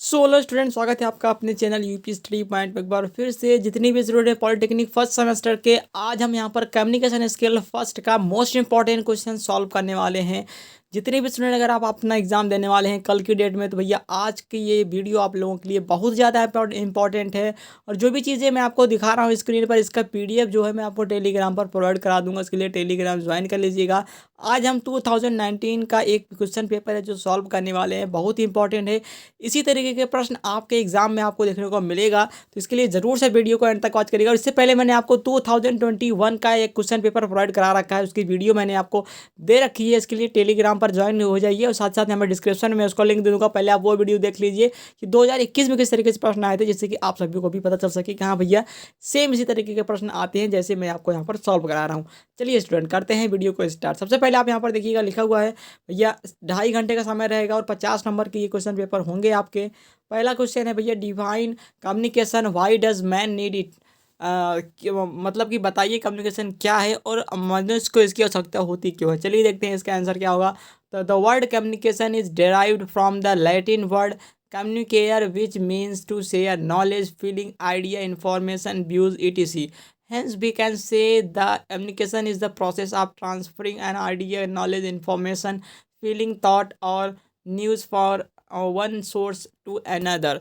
Hello student, स्वागत है आपका अपने चैनल यूपी स्टडी पॉइंट में। एक बार फिर से जितनी भी स्टूडेंट है पॉलिटेक्निक फर्स्ट सेमेस्टर के, आज हम यहाँ पर कम्युनिकेशन स्किल फर्स्ट का मोस्ट इंपॉर्टेंट क्वेश्चन सॉल्व करने वाले हैं। जितने भी स्टूडेंट अगर आप अपना एग्जाम देने वाले हैं कल की डेट में, तो भैया आज की ये वीडियो आप लोगों के लिए बहुत ज़्यादा इंपॉर्टेंट है। और जो भी चीज़ें मैं आपको दिखा रहा हूँ स्क्रीन पर, इसका पीडीएफ जो है मैं आपको टेलीग्राम पर प्रोवाइड करा दूंगा। इसके लिए टेलीग्राम ज्वाइन कर लीजिएगा। आज हम 2019 का एक क्वेश्चन पेपर है जो सॉल्व करने वाले हैं, बहुत ही इंपॉर्टेंट है। इसी तरीके के प्रश्न आपके एग्जाम में आपको देखने को मिलेगा, तो इसके लिए ज़रूर से वीडियो को एंड तक वॉच करिएगा। और इससे पहले मैंने आपको 2021 का एक क्वेश्चन पेपर प्रोवाइड करा रखा है, उसकी वीडियो मैंने आपको दे रखी है। इसके लिए टेलीग्राम पर ज्वाइन हो जाइए और साथ साथ मैं डिस्क्रिप्शन में उसको लिंक दे दूँगा। पहले आप वो वीडियो देख लीजिए कि 2021 में किस तरीके से प्रश्न आए थे, जिससे कि आप सभी को भी पता चल सके कि हाँ भैया सेम इसी तरीके के प्रश्न आते हैं जैसे मैं आपको यहाँ पर सॉल्व करा रहा हूँ। चलिए स्टूडेंट, करते हैं वीडियो को स्टार्ट। सबसे पहले आप यहाँ पर देखिएगा, लिखा हुआ है भैया 2.5 घंटे का समय रहेगा और 50 नंबर के ये क्वेश्चन पेपर होंगे आपके। पहला क्वेश्चन है भैया, define communication, why does man need it. मतलब कि बताइए कम्युनिकेशन क्या है और मनुष्य को इसकी आवश्यकता होती क्यों है। चलिए देखते हैं इसका आंसर क्या होगा। तो the word communication is derived from the Latin word communicare which means to share knowledge, feeling, idea, information, views, etc. Hence, we can say the communication is the process of transferring an idea, knowledge, information, feeling, thought or news for one source to another.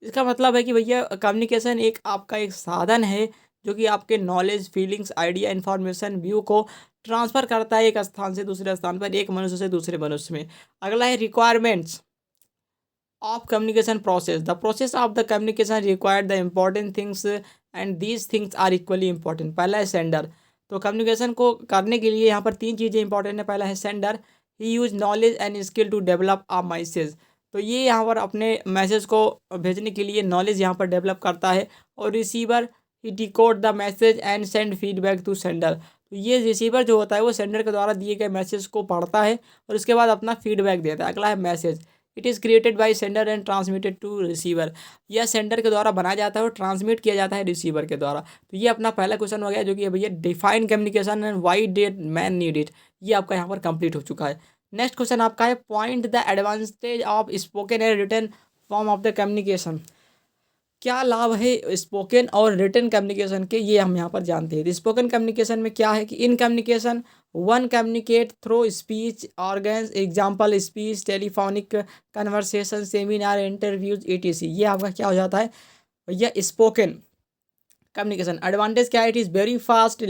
इसका मतलब है कि भैया communication एक आपका एक साधन है जो कि आपके knowledge, feelings, idea, information, view को ट्रांसफ़र करता है एक स्थान से दूसरे स्थान पर, एक मनुष्य से दूसरे मनुष्य में। अगला है requirements of communication process. The process of the communication required the important things and these things are equally important. पहला है सेंडर। तो कम्युनिकेशन को करने के लिए यहाँ पर 3 चीज़ें इंपॉर्टेंट है। पहला है sender, he use knowledge and skill to develop a message. तो ये यहाँ पर अपने मैसेज को भेजने के लिए नॉलेज यहाँ पर डेवलप करता है। और receiver, he decode the message and send feedback to sender. तो ये रिसीवर जो होता है वो सेंडर के द्वारा दिए गए मैसेज को पढ़ता है और उसके बाद अपना फीडबैक देता है। अगला है message, it is created by sender and transmitted to receiver. यह सेंडर के द्वारा बनाया जाता है और ट्रांसमिट किया जाता है रिसीवर के द्वारा। तो ये अपना पहला क्वेश्चन हो गया जो कि भैया define communication and why did man need it. ये आपका यहाँ पर कंप्लीट हो चुका है। नेक्स्ट क्वेश्चन आपका है, point the advantage of spoken and written form of the communication. क्या लाभ है स्पोकन और रिटन कम्युनिकेशन के, ये हम यहाँ पर जानते हैं। स्पोकन कम्युनिकेशन में क्या है कि in communication one communicate through speech organs, example speech, telephonic conversation, seminar, interviews, etc. ये आपका क्या हो जाता है भैया स्पोकन कम्युनिकेशन। एडवांटेज क्या है, it is very fast,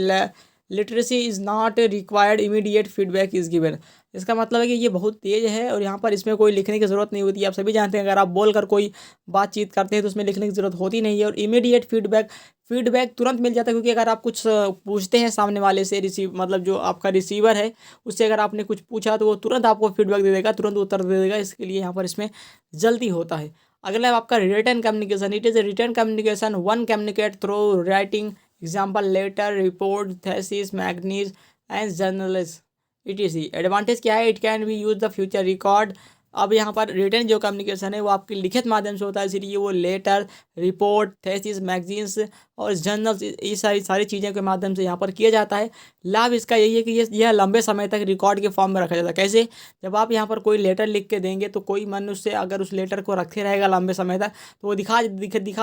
literacy is not required, immediate feedback is given. इसका मतलब है कि ये बहुत तेज़ है और यहाँ पर इसमें कोई लिखने की ज़रूरत नहीं होती। आप सभी जानते हैं अगर आप बोलकर कोई बातचीत करते हैं तो उसमें लिखने की ज़रूरत होती नहीं है। और इमीडिएट फीडबैक तुरंत मिल जाता है, क्योंकि अगर आप कुछ पूछते हैं सामने वाले से, मतलब जो आपका रिसीवर है उससे अगर आपने कुछ पूछा तो वो तुरंत आपको फीडबैक दे देगा, तुरंत उत्तर दे देगा। इसके लिए यहाँ पर इसमें जल्दी होता है। अगला है आपका written communication, it is written communication one communicate through writing, example letter, report, thesis, magazines and journals, etc. Advantage क्या है, it can be use the future record. अब यहाँ पर रिटर्न जो कम्युनिकेशन है वो आपके लिखित माध्यम से होता है, इसलिए वो लेटर, रिपोर्ट, थेसिस, मैगजीन्स और जर्नल्स, ये सारी चीज़ों के माध्यम से यहाँ पर किया जाता है। लाभ इसका यही है कि यह लंबे समय तक रिकॉर्ड के फॉर्म में रखा जाता है। कैसे, जब आप यहाँ पर कोई लेटर लिख के देंगे तो कोई मनुष्य अगर उस लेटर को रखे रहेगा लंबे समय तक तो वो दिखा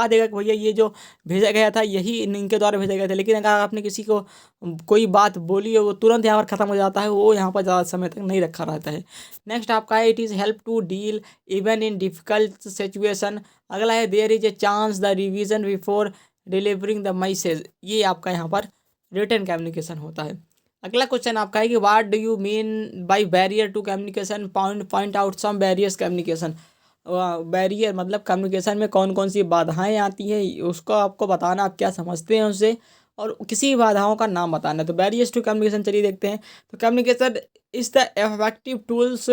देगा कि भैया ये जो भेजा गया था यही इनके द्वारा भेजा गया था। लेकिन अगर आपने किसी को कोई बात बोली है वो तुरंत यहाँ पर ख़त्म हो जाता है, वो यहाँ पर ज़्यादा समय तक नहीं रखा रहता है। नेक्स्ट आपका है, it is help to deal even in difficult situation. अगला है, there is a chance the revision before delivering the message. ये आपका यहाँ पर रिटन कम्युनिकेशन होता है। अगला क्वेश्चन आपका है कि what do you mean by barrier to communication, point out some barriers communication. Barrier मतलब कम्युनिकेशन में कौन कौन सी बाधाएं आती हैं उसको आपको बताना, आप क्या समझते हैं उससे, और किसी बाधाओं का नाम बताना है। तो बैरियर्स टू कम्युनिकेशन चलिए देखते हैं। तो communication is the effective tools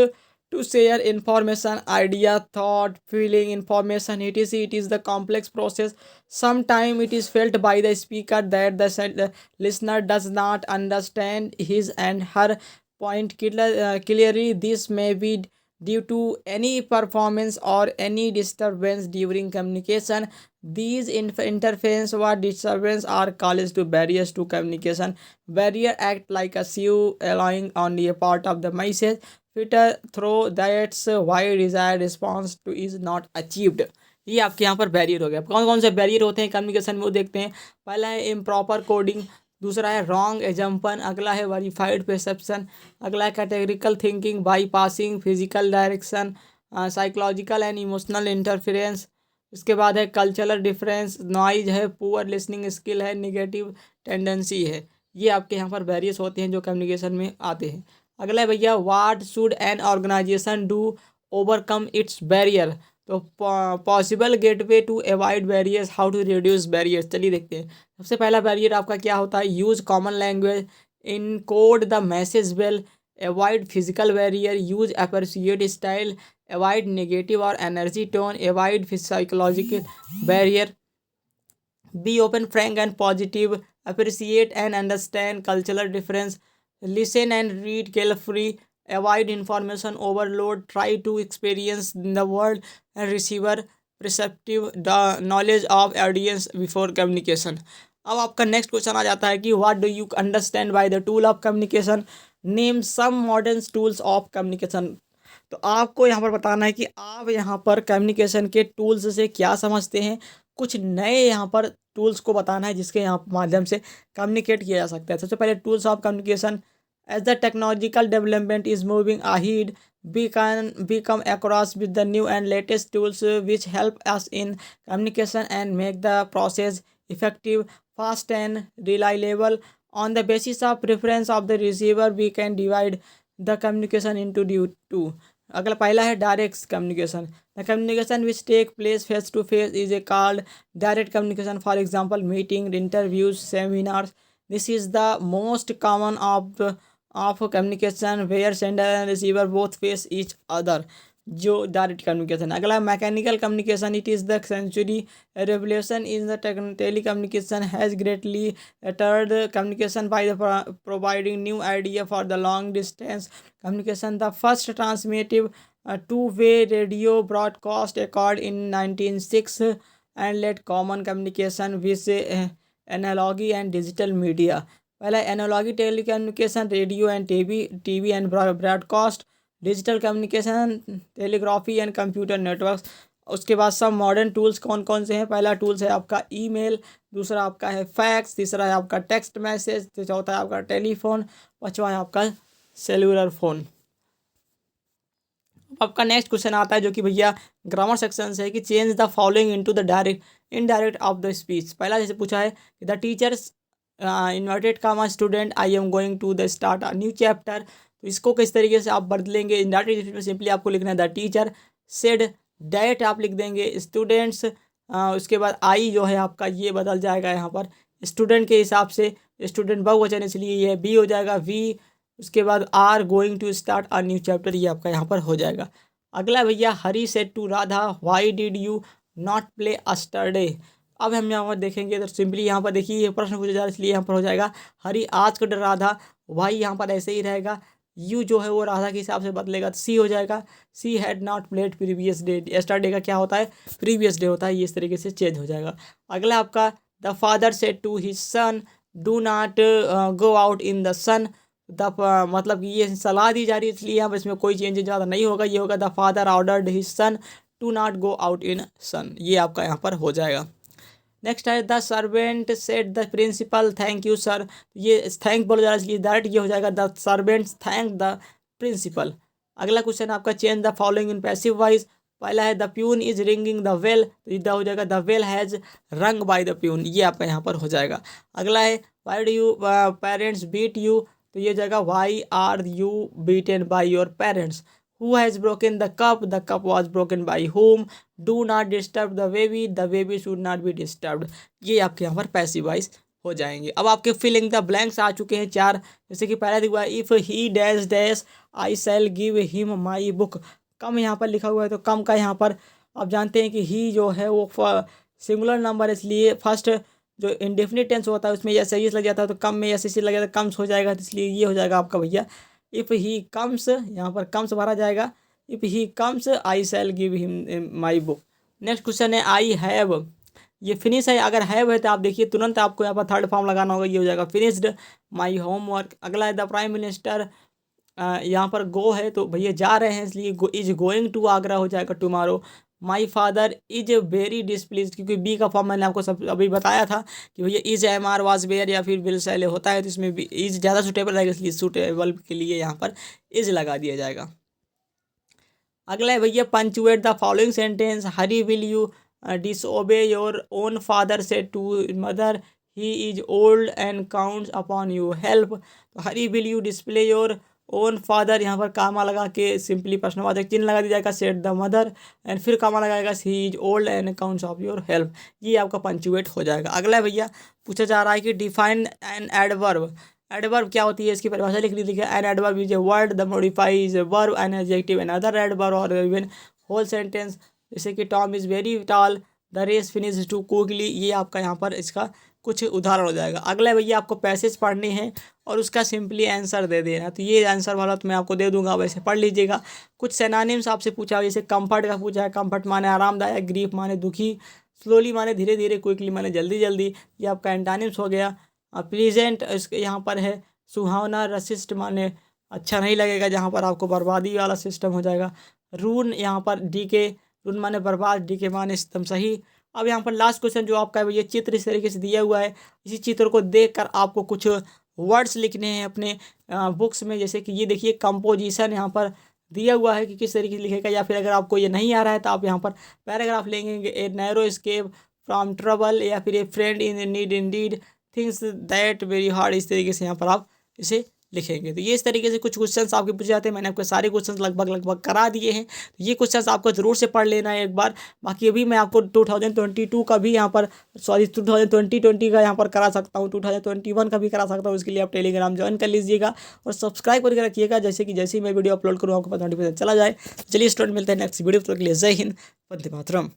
to share information, idea, thought, feeling, information, etc. It is the complex process. Sometimes it is felt by the speaker that the listener does not understand his and her point clearly. This may be due to any performance or any disturbance during communication. These interference or disturbance are called to barriers to communication. Barrier act like a sieve, allowing only a part of the message fit through that's why desire response to is not achieved. ये आपके यहाँ पर barrier हो गया। कौन कौन से barrier होते हैं कम्युनिकेशन में वो देखते हैं। पहला है इम्प्रॉपर कोडिंग, दूसरा है रॉन्ग एजम्पन, अगला है वेरीफाइड परसेप्शन, अगला है categorical thinking, by passing, physical direction, psychological and emotional interference. उसके बाद है कल्चरल डिफरेंस, नॉइज है, पुअर लिसनिंग स्किल है, निगेटिव टेंडेंसी है। ये आपके यहाँ पर बैरियर्स होते हैं जो कम्युनिकेशन में आते हैं। अगला है भैया what should an organisation do overcome its barrier. तो possible gateway to avoid barriers, how to reduce barriers, चलिए देखते हैं। सबसे पहला बैरियर आपका क्या होता है, use common language, encode the message well, avoid physical barrier, use appreciate style, avoid negative और energy tone, avoid psychological barrier, be open frank and positive, appreciate and understand cultural difference, listen and read carefully, avoid information overload, try to experience the world and receiver perceptive the knowledge of audience before communication। अब आपका next question आ जाता है कि what do you understand by the tool of communication, name some modern tools of communication. तो आपको यहाँ पर बताना है कि आप यहाँ पर कम्युनिकेशन के टूल्स से क्या समझते हैं। कुछ नए यहाँ पर टूल्स को बताना है जिसके यहाँ माध्यम से कम्युनिकेट किया जा सकता है। सबसे पहले tools of communication, as the technological development is moving ahead we can become across with the new and latest tools which help us in communication and make the process effective, fast and reliable. On the basis of preference of the receiver we can divide the communication into two। अगला पहला है direct communication, the communication which take place face to face is a called direct communication, for example meeting, interviews, seminars. This is the most common of communication where sender and receiver both face each other, जो direct communication. अगला mechanical communication, it is the century revolution in the telecommunication has greatly altered communication by the providing new idea for the long distance communication. The first ट्रांसमिटिव two-way radio broadcast occurred in 1906 and led common communication with analogy and digital media। पहला analogy telecommunication, radio and TV and broadcast, digital communication, telegraphy and computer networks. उसके बाद सब modern tools कौन कौन से हैं। पहला tools है आपका ईमेल, दूसरा आपका है फैक्स, तीसरा है आपका टेक्स्ट मैसेज, चौथा है आपका टेलीफोन, पांचवा है आपका सेलुलर फ़ोन। आपका नेक्स्ट क्वेश्चन आता है जो कि भैया ग्रामर सेक्शन से है कि change the following into the direct indirect of the speech. पहला जैसे पूछा है the teachers inverted comma student I am going to the start a new chapter. तो इसको किस तरीके से आप बदलेंगे, इनडायरेक्ट स्पीच में सिंपली आपको लिखना है द टीचर सेड, डैट आप लिख देंगे स्टूडेंट्स, उसके बाद आई जो है आपका ये बदल जाएगा यहाँ पर स्टूडेंट के हिसाब से, स्टूडेंट बहुवचन इसलिए ये बी हो जाएगा वी, उसके बाद are going to start a new chapter, ये आपका यहाँ पर हो जाएगा। अगला भैया Hari said to Radha why did you not play yesterday. अब हम यहाँ पर देखेंगे तो सिंपली यहाँ पर देखिए ये प्रश्न पूछा जा रहा है इसलिए यहाँ पर हो जाएगा हरी आज का राधा, वाई यहाँ पर ऐसे ही रहेगा, यू जो है वो राधा के हिसाब से बदलेगा तो सी हो जाएगा, she had not played previous day, yesterday का क्या होता है प्रीवियस डे होता है, ये इस तरीके से चेंज हो जाएगा। अगला आपका the father said to his son do not go out in the sun, the मतलब कि ये सलाह दी जा रही है इसलिए यहाँ पर इसमें कोई चेंज ज़्यादा नहीं होगा, ये होगा the father ordered his son to not go out in sun, ये आपका यहाँ पर हो जाएगा। नेक्स्ट है the servant said the principal thank you sir, ये थैंक बोला जा रहा है इसलिए डायरेक्ट ये हो जाएगा the servants thank the principal. अगला क्वेश्चन आपका change the following in passive voice. पहला है the peon is ringing the bell, तो इधर हो जाएगा the well has rung by the peon, ये आपका यहाँ पर हो जाएगा। अगला है why do you parents beat you, तो ये जाएगा why are you beaten by your parents. Who has broken the cup? The cup was broken by whom? Do not disturb the baby. The baby should not be disturbed। ये आपके यहाँ पर passive voice हो जाएंगे। अब आपके filling the blanks आ चुके हैं चार, जैसे कि पहला दिखा है if he dash dash I shall give him my book. कम यहाँ पर लिखा हुआ है तो कम का यहाँ पर आप जानते हैं कि ही जो है वो सिंगुलर नंबर इसलिए फर्स्ट जो इंडेफिनिट टेंस होता है उसमें एस एस लग जाता है तो कम में एस एस लग जाता है कम्स हो जाएगा, तो इसलिए ये हो जाएगा आपका भैया इफ़ ही कम्स, यहाँ पर कम्स भरा जाएगा if he comes I shall give him my book. Next question है आई हैव, ये फिनिश है, अगर हैव है तो आप देखिए तुरंत आपको यहाँ पर थर्ड फॉर्म लगाना होगा, ये हो जाएगा फिनिश्ड माई होमवर्क। अगला है द प्राइम मिनिस्टर यहाँ पर गो है तो भैया जा रहे हैं, इसलिए इज गोइंग टू आगरा हो जाएगा tomorrow. My father is very displease, क्योंकि बी का फॉर्म मैंने आपको सब अभी बताया था कि भैया is am are was were या फिर विल शैले होता है, तो इसमें भी इज ज़्यादा सूटेबल रहेगा, इसलिए सूटेबल के लिए यहाँ पर इज लगा दिया जाएगा। अगला है भैया punctuate the following sentence. Hari will you disobey your own father said to mother he is old and counts upon you help. तो Hari will you display your own father, यहाँ पर कामा लगा के सिंपली प्रश्नवाचक चिन्ह लगा दिया जाएगा, सेड द मदर एंड फिर कामा लगाएगा ही is old and counts of your help. ये आपका पंचुएट हो जाएगा। अगला है भैया पूछा जा रहा है कि डिफाइन एन एडवर्ब। एडवर्ब क्या होती है, इसकी परिभाषा लिख लीजिए। An adverb is a word the modifies verb an adjective an other adverb और इवन होल सेंटेंस, जैसे कि Tom is very tall, the race finish too quickly. ये आपका यहाँ पर इसका कुछ उदाहरण हो जाएगा। अगला भैया आपको पैसेज पढ़ने हैं और उसका सिंपली आंसर दे देना, तो ये आंसर वाला तो मैं आपको दे दूंगा, वैसे पढ़ लीजिएगा। कुछ सिनोनिम्स आपसे पूछा, जैसे कंफर्ट का पूछा है, कंफर्ट माने आरामदायक, ग्रीफ माने दुखी, स्लोली माने धीरे धीरे, क्विकली माने जल्दी जल्दी, ये आपका एंटोनिम्स हो गया। प्लीजेंट इसके यहाँ पर है सुहावना, रसिस्ट माने अच्छा नहीं लगेगा, जहाँ पर आपको बर्बादी वाला सिस्टम हो जाएगा। रून यहाँ पर डी के, रून माने बर्बाद, डी के माने एकदम सही। अब यहाँ पर लास्ट क्वेश्चन जो आपका है ये चित्र इस तरीके से दिया हुआ है, इसी चित्र को देखकर आपको कुछ वर्ड्स लिखने हैं अपने बुक्स में। जैसे कि ये देखिए कंपोजिशन यहाँ पर दिया हुआ है कि किस तरीके से लिखेगा, या फिर अगर आपको ये नहीं आ रहा है तो आप यहाँ पर पैराग्राफ लेंगे, a narrow escape from trouble, या फिर ए friend in need Indeed, things that very hard, इस तरीके से यहाँ पर आप इसे लिखेंगे। तो ये इस तरीके से कुछ क्वेश्चंस आपके पूछे जाते हैं। मैंने आपको सारे क्वेश्चंस लगभग करा दिए हैं, तो ये क्वेश्चंस आपको जरूर से पढ़ लेना है एक बार। बाकी अभी मैं आपको 2022 का भी यहाँ पर 2020 का यहाँ पर करा सकता हूँ, 2021 का भी करा सकता हूँ। इसके लिए आप टेलीग्राम ज्वाइन कर लीजिएगा और सब्सक्राइब करके रखिएगा, जैसे ही मैं वीडियो अपलोड करूँ आपको पता नोटिफिकेशन चला जाए। चलिए स्टूडेंट, मिलते हैं नेक्स्ट वीडियो, तक के लिए जय हिंद, वंदे मातरम।